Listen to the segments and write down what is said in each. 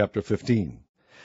Chapter 15.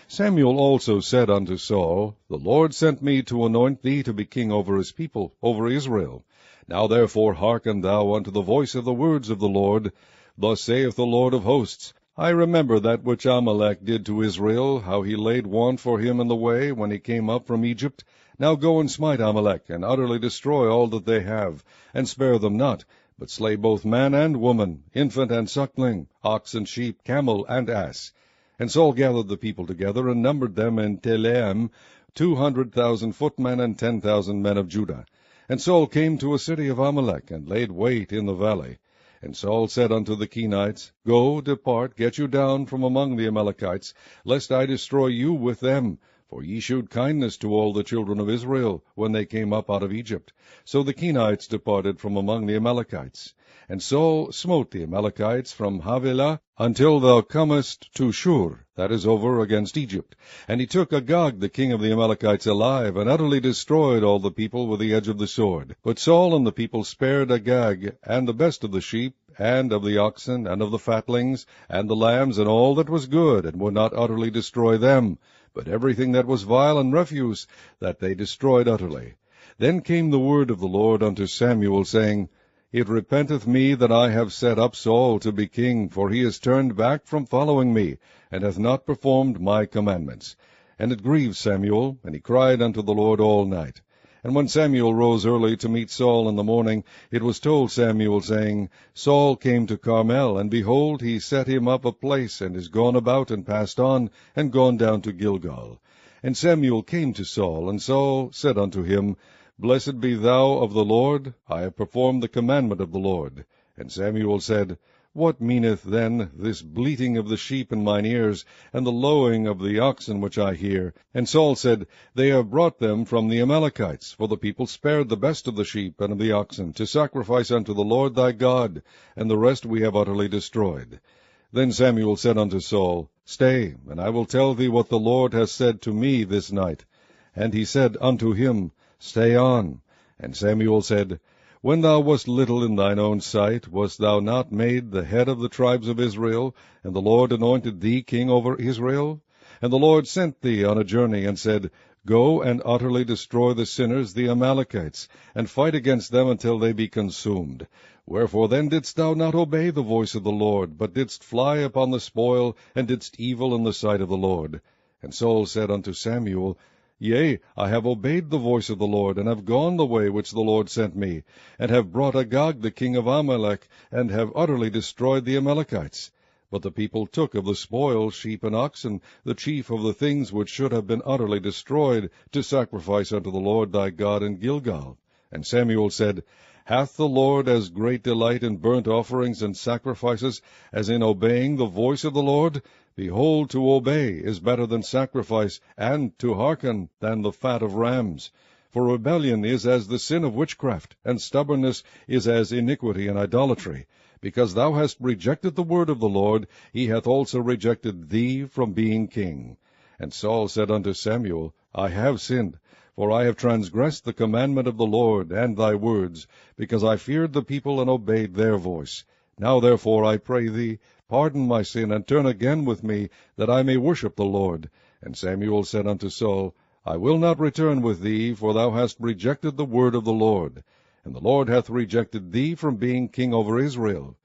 Samuel also said unto Saul, The Lord sent me to anoint thee to be king over his people, over Israel. Now therefore hearken thou unto the voice of the words of the Lord. Thus saith the Lord of hosts, I remember that which Amalek did to Israel, how he laid want for him in the way, when he came up from Egypt. Now go and smite Amalek, and utterly destroy all that they have, and spare them not, but slay both man and woman, infant and suckling, ox and sheep, camel and ass. And Saul gathered the people together, and numbered them in Telaim 200,000 footmen, and 10,000 men of Judah. And Saul came to a city of Amalek, and laid wait in the valley. And Saul said unto the Kenites, Go, depart, get you down from among the Amalekites, lest I destroy you with them. For ye shewed kindness to all the children of Israel, when they came up out of Egypt. So the Kenites departed from among the Amalekites. And Saul smote the Amalekites from Havilah until thou comest to Shur, that is over against Egypt. And he took Agag the king of the Amalekites alive, and utterly destroyed all the people with the edge of the sword. But Saul and the people spared Agag, and the best of the sheep, and of the oxen, and of the fatlings, and the lambs, and all that was good, and would not utterly destroy them, but everything that was vile and refuse, that they destroyed utterly. Then came the word of the Lord unto Samuel, saying, It repenteth me that I have set up Saul to be king, for he is turned back from following me, and hath not performed my commandments. And it grieved Samuel, and he cried unto the Lord all night. And when Samuel rose early to meet Saul in the morning, it was told Samuel, saying, Saul came to Carmel, and behold, he set him up a place, and is gone about, and passed on, and gone down to Gilgal. And Samuel came to Saul, and Saul said unto him, Blessed be thou of the Lord, I have performed the commandment of the Lord. And Samuel said, What meaneth then this bleating of the sheep in mine ears, and the lowing of the oxen which I hear? And Saul said, They have brought them from the Amalekites, for the people spared the best of the sheep and of the oxen, to sacrifice unto the Lord thy God, and the rest we have utterly destroyed. Then Samuel said unto Saul, Stay, and I will tell thee what the Lord hath said to me this night. And he said unto him, Stay on. And Samuel said, When thou wast little in thine own sight, wast thou not made the head of the tribes of Israel, and the Lord anointed thee king over Israel? And the Lord sent thee on a journey, and said, Go and utterly destroy the sinners, the Amalekites, and fight against them until they be consumed. Wherefore then didst thou not obey the voice of the Lord, but didst fly upon the spoil, and didst evil in the sight of the Lord? And Saul said unto Samuel, Yea, I have obeyed the voice of the Lord, and have gone the way which the Lord sent me, and have brought Agag the king of Amalek, and have utterly destroyed the Amalekites. But the people took of the spoil sheep and oxen, the chief of the things which should have been utterly destroyed, to sacrifice unto the Lord thy God in Gilgal. And Samuel said, Hath the Lord as great delight in burnt offerings and sacrifices as in obeying the voice of the Lord? Behold, to obey is better than sacrifice, and to hearken than the fat of rams. For rebellion is as the sin of witchcraft, and stubbornness is as iniquity and idolatry. Because thou hast rejected the word of the Lord, he hath also rejected thee from being king. And Saul said unto Samuel, I have sinned, for I have transgressed the commandment of the Lord, and thy words, because I feared the people, and obeyed their voice. Now therefore, I pray thee, pardon my sin, and turn again with me, that I may worship the Lord. And Samuel said unto Saul, I will not return with thee, for thou hast rejected the word of the Lord. And the Lord hath rejected thee from being king over Israel.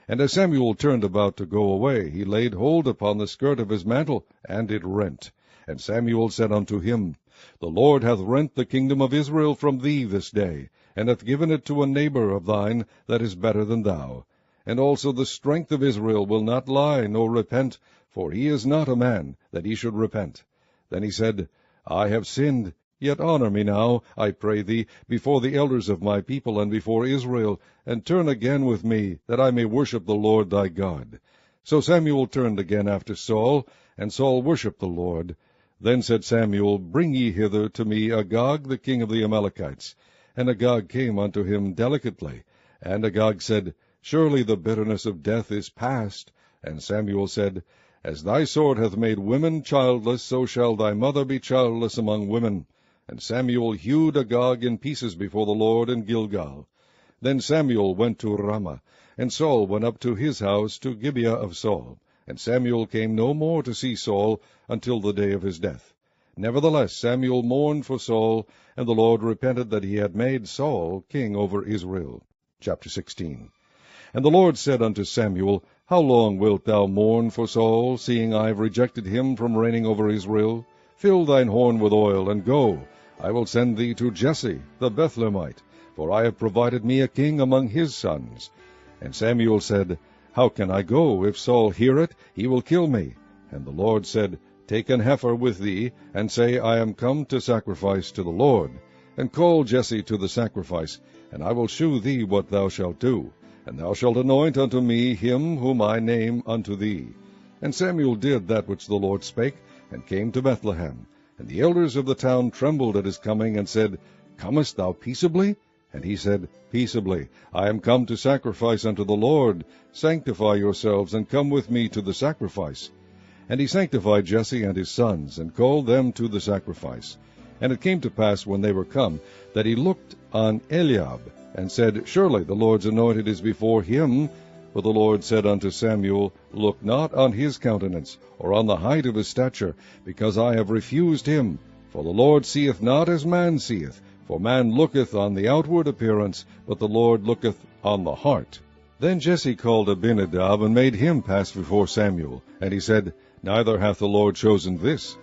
And as Samuel turned about to go away, he laid hold upon the skirt of his mantle, and it rent. And Samuel said unto him, The Lord hath rent the kingdom of Israel from thee this day, and hath given it to a neighbor of thine that is better than thou. And also the strength of Israel will not lie, nor repent, for he is not a man, that he should repent. Then he said, I have sinned, yet honor me now, I pray thee, before the elders of my people, and before Israel, and turn again with me, that I may worship the Lord thy God. So Samuel turned again after Saul, and Saul worshipped the Lord. Then said Samuel, Bring ye hither to me Agag the king of the Amalekites. And Agag came unto him delicately. And Agag said, Surely the bitterness of death is past. And Samuel said, As thy sword hath made women childless, so shall thy mother be childless among women. And Samuel hewed Agag in pieces before the Lord in Gilgal. Then Samuel went to Ramah, and Saul went up to his house to Gibeah of Saul. And Samuel came no more to see Saul until the day of his death. Nevertheless Samuel mourned for Saul, and the Lord repented that he had made Saul king over Israel. Chapter 16. And the Lord said unto Samuel, How long wilt thou mourn for Saul, seeing I have rejected him from reigning over Israel? Fill thine horn with oil, and go. I will send thee to Jesse the Bethlehemite, for I have provided me a king among his sons. And Samuel said, How can I go? If Saul hear it, he will kill me. And the Lord said, Take an heifer with thee, and say, I am come to sacrifice to the Lord. And call Jesse to the sacrifice, and I will shew thee what thou shalt do. And thou shalt anoint unto me him whom I name unto thee. And Samuel did that which the Lord spake, and came to Bethlehem. And the elders of the town trembled at his coming, and said, Comest thou peaceably? And he said, Peaceably. I am come to sacrifice unto the Lord. Sanctify yourselves, and come with me to the sacrifice. And he sanctified Jesse and his sons, and called them to the sacrifice. And it came to pass, when they were come, that he looked on Eliab, and said, Surely the Lord's anointed is before him. But the Lord said unto Samuel, Look not on his countenance, or on the height of his stature, because I have refused him. For the Lord seeth not as man seeth. For man looketh on the outward appearance, but the Lord looketh on the heart. Then Jesse called Abinadab, and made him pass before Samuel. And he said, Neither hath the Lord chosen this.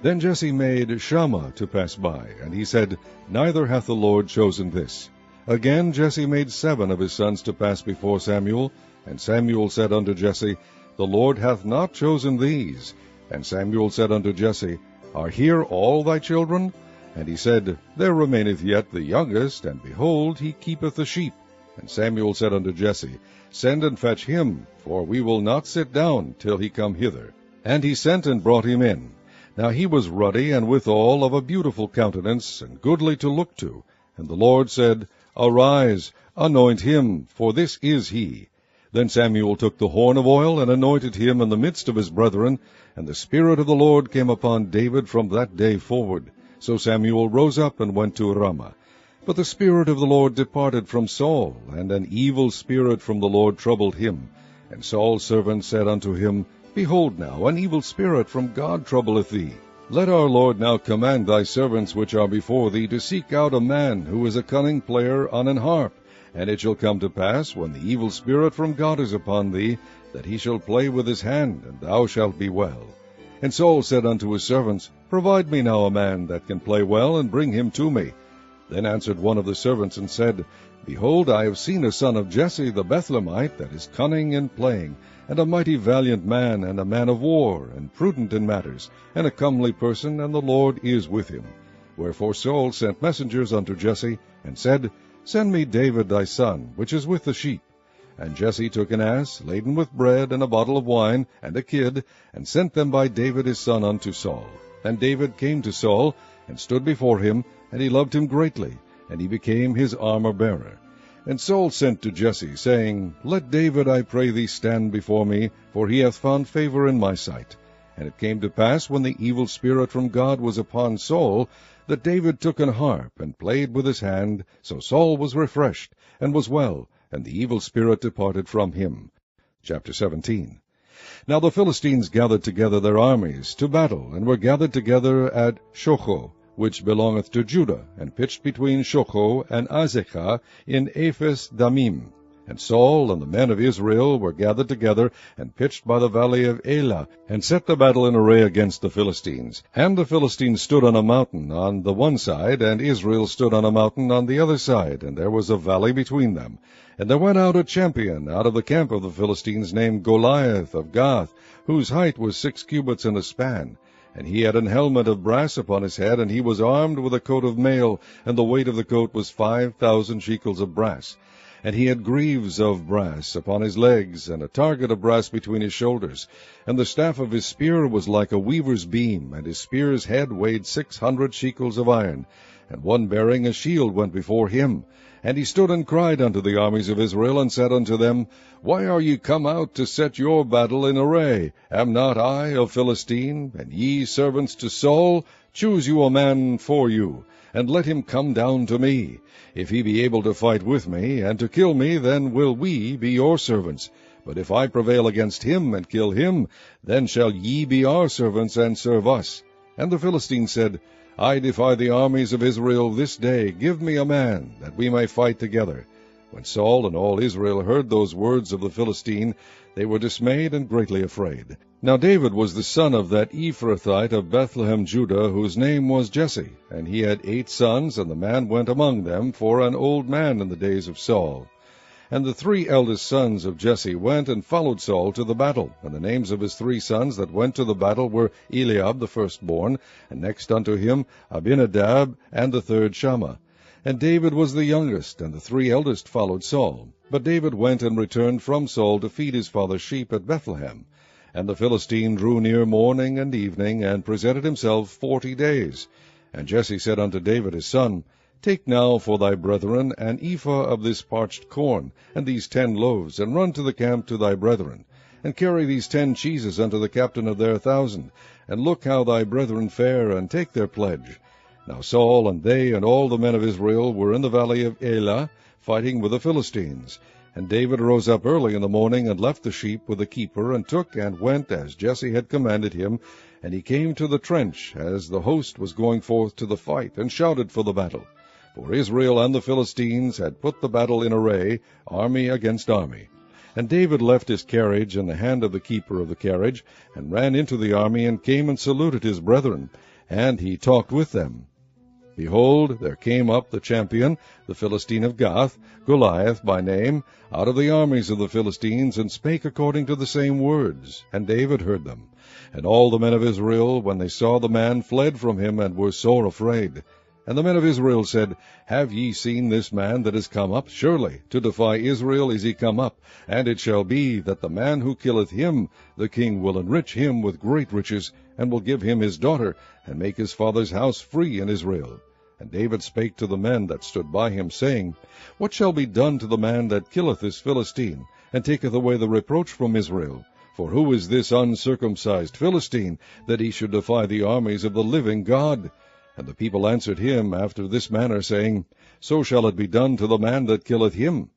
Then Jesse made Shammah to pass by, and he said, Neither hath the Lord chosen this. Again Jesse made 7 of his sons to pass before Samuel. And Samuel said unto Jesse, The Lord hath not chosen these. And Samuel said unto Jesse, Are here all thy children? And he said, There remaineth yet the youngest, and behold, he keepeth the sheep. And Samuel said unto Jesse, Send and fetch him, for we will not sit down till he come hither. And he sent and brought him in. Now he was ruddy, and withal of a beautiful countenance, and goodly to look to. And the Lord said, Arise, anoint him, for this is he. Then Samuel took the horn of oil, and anointed him in the midst of his brethren. And the Spirit of the Lord came upon David from that day forward. So Samuel rose up and went to Ramah. But the Spirit of the Lord departed from Saul, and an evil spirit from the Lord troubled him. And Saul's servant said unto him, Behold now, an evil spirit from God troubleth thee. Let our Lord now command thy servants which are before thee to seek out a man who is a cunning player on an harp. And it shall come to pass, when the evil spirit from God is upon thee, that he shall play with his hand, and thou shalt be well. And Saul said unto his servants, Provide me now a man that can play well, and bring him to me. Then answered one of the servants, and said, Behold, I have seen a son of Jesse the Bethlehemite, that is cunning in playing, and a mighty valiant man, and a man of war, and prudent in matters, and a comely person, and the Lord is with him. Wherefore Saul sent messengers unto Jesse, and said, Send me David thy son, which is with the sheep. And Jesse took an ass, laden with bread, and a bottle of wine, and a kid, and sent them by David his son unto Saul. And David came to Saul, and stood before him, and he loved him greatly, and he became his armor-bearer. And Saul sent to Jesse, saying, Let David, I pray thee, stand before me, for he hath found favor in my sight. And it came to pass, when the evil spirit from God was upon Saul, that David took an harp, and played with his hand. So Saul was refreshed, and was well, and the evil spirit departed from him. Chapter 17. Now the Philistines gathered together their armies to battle, and were gathered together at Shocho, which belongeth to Judah, and pitched between Shocho and Azekah in Ephes Damim. And Saul and the men of Israel were gathered together, and pitched by the valley of Elah, and set the battle in array against the Philistines. And the Philistines stood on a mountain on the one side, and Israel stood on a mountain on the other side, and there was a valley between them. And there went out a champion out of the camp of the Philistines, named Goliath of Gath, whose height was 6 cubits and a span. And he had an helmet of brass upon his head, and he was armed with a coat of mail, and the weight of the coat was 5,000 shekels of brass. And he had greaves of brass upon his legs, and a target of brass between his shoulders. And the staff of his spear was like a weaver's beam, and his spear's head weighed 600 shekels of iron. And one bearing a shield went before him. And he stood and cried unto the armies of Israel, and said unto them, Why are ye come out to set your battle in array? Am not I a Philistine, and ye servants to Saul? Choose you a man for you, and let him come down to me. If he be able to fight with me, and to kill me, then will we be your servants. But if I prevail against him, and kill him, then shall ye be our servants, and serve us. And the Philistine said, I defy the armies of Israel this day. Give me a man, that we may fight together. When Saul and all Israel heard those words of the Philistine, they were dismayed and greatly afraid. Now David was the son of that Ephrathite of Bethlehem, Judah, whose name was Jesse. And he had 8 sons, and the man went among them for an old man in the days of Saul. And the 3 eldest sons of Jesse went and followed Saul to the battle. And the names of his 3 sons that went to the battle were Eliab the firstborn, and next unto him Abinadab, and the 3rd Shammah. And David was the youngest, and the 3 eldest followed Saul. But David went and returned from Saul to feed his father's sheep at Bethlehem. And the Philistine drew near morning and evening, and presented himself 40 days. And Jesse said unto David his son, Take now for thy brethren an ephah of this parched corn, and these 10 loaves, and run to the camp to thy brethren. And carry these 10 cheeses unto the captain of their 1,000, and look how thy brethren fare, and take their pledge. Now Saul and they and all the men of Israel were in the valley of Elah, fighting with the Philistines. And David rose up early in the morning, and left the sheep with the keeper, and took and went as Jesse had commanded him. And he came to the trench, as the host was going forth to the fight, and shouted for the battle. For Israel and the Philistines had put the battle in array, army against army. And David left his carriage in the hand of the keeper of the carriage, and ran into the army, and came and saluted his brethren. And he talked with them. Behold, there came up the champion, the Philistine of Gath, Goliath by name, out of the armies of the Philistines, and spake according to the same words. And David heard them. And all the men of Israel, when they saw the man, fled from him, and were sore afraid. And the men of Israel said, Have ye seen this man that is come up? Surely to defy Israel is he come up. And it shall be that the man who killeth him, the king will enrich him with great riches, and will give him his daughter, and make his father's house free in Israel. And David spake to the men that stood by him, saying, What shall be done to the man that killeth this Philistine, and taketh away the reproach from Israel? For who is this uncircumcised Philistine, that he should defy the armies of the living God? And the people answered him after this manner, saying, So shall it be done to the man that killeth him.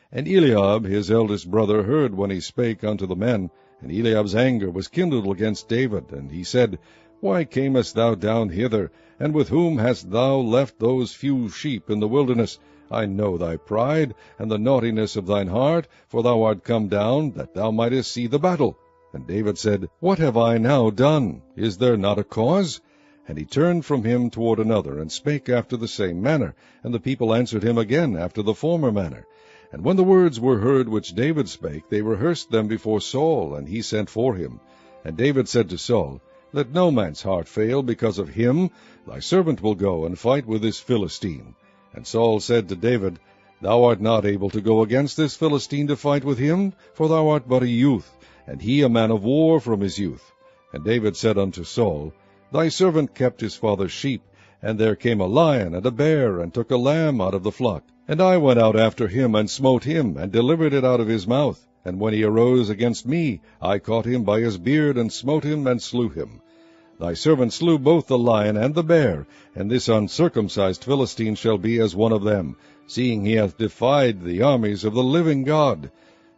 And Eliab his eldest brother heard when he spake unto the men. And Eliab's anger was kindled against David. And he said, Why camest thou down hither? And with whom hast thou left those few sheep in the wilderness? I know thy pride, and the naughtiness of thine heart, for thou art come down, that thou mightest see the battle. And David said, What have I now done? Is there not a cause? And he turned from him toward another, and spake after the same manner. And the people answered him again after the former manner. And when the words were heard which David spake, they rehearsed them before Saul, and he sent for him. And David said to Saul, Let no man's heart fail because of him. Thy servant will go and fight with this Philistine. And Saul said to David, Thou art not able to go against this Philistine to fight with him, for thou art but a youth, and he a man of war from his youth. And David said unto Saul, Thy servant kept his father's sheep, and there came a lion and a bear, and took a lamb out of the flock. And I went out after him, and smote him, and delivered it out of his mouth. And when he arose against me, I caught him by his beard, and smote him, and slew him. Thy servant slew both the lion and the bear, and this uncircumcised Philistine shall be as one of them, seeing he hath defied the armies of the living God.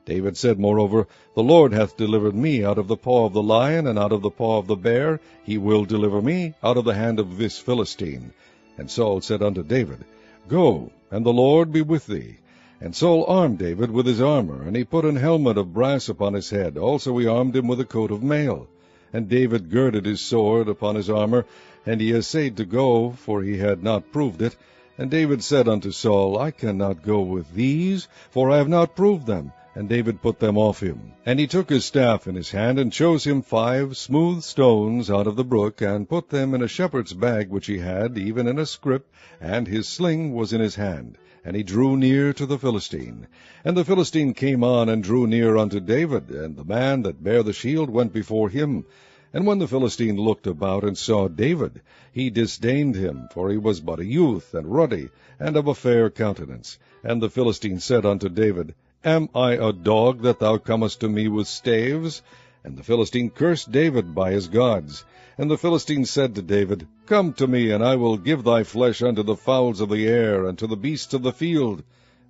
David said moreover, The Lord hath delivered me out of the paw of the lion, and out of the paw of the bear. He will deliver me out of the hand of this Philistine. And Saul said unto David, Go, and the Lord be with thee. And Saul armed David with his armor, and he put an helmet of brass upon his head. Also he armed him with a coat of mail. And David girded his sword upon his armor, and he essayed to go, for he had not proved it. And David said unto Saul, I cannot go with these, for I have not proved them. And David put them off him. And he took his staff in his hand, and chose him 5 smooth stones out of the brook, and put them in a shepherd's bag which he had, even in a scrip, and his sling was in his hand. And he drew near to the Philistine. And the Philistine came on, and drew near unto David, and the man that bare the shield went before him. And when the Philistine looked about and saw David, he disdained him, for he was but a youth, and ruddy, and of a fair countenance. And the Philistine said unto David, Am I a dog, that thou comest to me with staves? And the Philistine cursed David by his gods. And the Philistine said to David, Come to me, and I will give thy flesh unto the fowls of the air, and to the beasts of the field.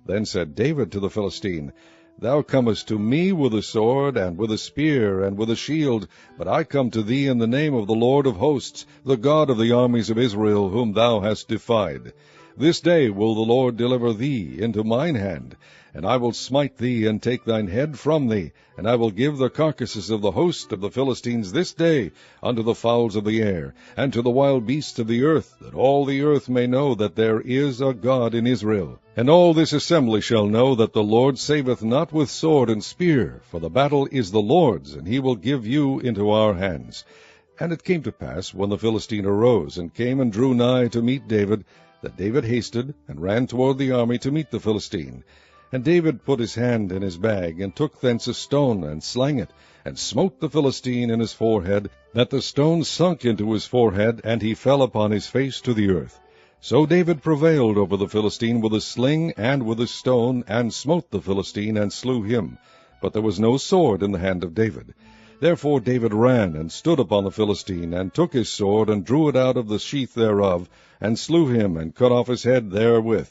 Then said David to the Philistine, Thou comest to me with a sword, and with a spear, and with a shield, but I come to thee in the name of the Lord of hosts, the God of the armies of Israel, whom thou hast defied. This day will the Lord deliver thee into mine hand, and I will smite thee, and take thine head from thee, and I will give the carcasses of the host of the Philistines this day unto the fowls of the air, and to the wild beasts of the earth, that all the earth may know that there is a God in Israel. And all this assembly shall know that the Lord saveth not with sword and spear, for the battle is the Lord's, and he will give you into our hands. And it came to pass, when the Philistine arose, and came and drew nigh to meet David, that David hasted, and ran toward the army to meet the Philistine. And David put his hand in his bag, and took thence a stone, and slang it, and smote the Philistine in his forehead, that the stone sunk into his forehead, and he fell upon his face to the earth. So David prevailed over the Philistine with a sling and with a stone, and smote the Philistine, and slew him. But there was no sword in the hand of David. Therefore David ran, and stood upon the Philistine, and took his sword, and drew it out of the sheath thereof, and slew him, and cut off his head therewith.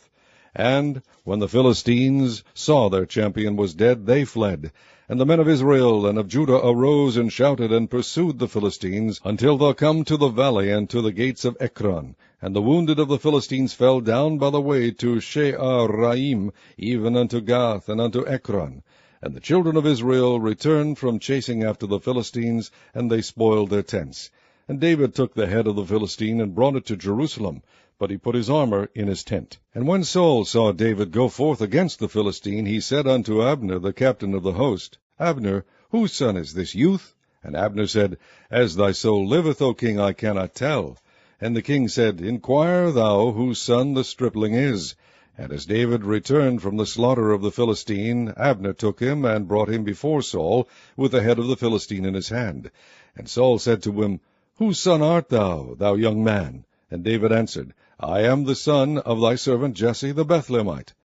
And when the Philistines saw their champion was dead, they fled. And the men of Israel and of Judah arose and shouted, and pursued the Philistines, until they come to the valley and to the gates of Ekron. And the wounded of the Philistines fell down by the way to She'araim, even unto Gath and unto Ekron. And the children of Israel returned from chasing after the Philistines, and they spoiled their tents. And David took the head of the Philistine, and brought it to Jerusalem, but he put his armor in his tent. And when Saul saw David go forth against the Philistine, he said unto Abner, the captain of the host, Abner, whose son is this youth? And Abner said, As thy soul liveth, O king, I cannot tell. And the king said, Inquire thou whose son the stripling is. And as David returned from the slaughter of the Philistine, Abner took him, and brought him before Saul, with the head of the Philistine in his hand. And Saul said to him, Whose son art thou, thou young man? And David answered, I am the son of thy servant Jesse the Bethlehemite.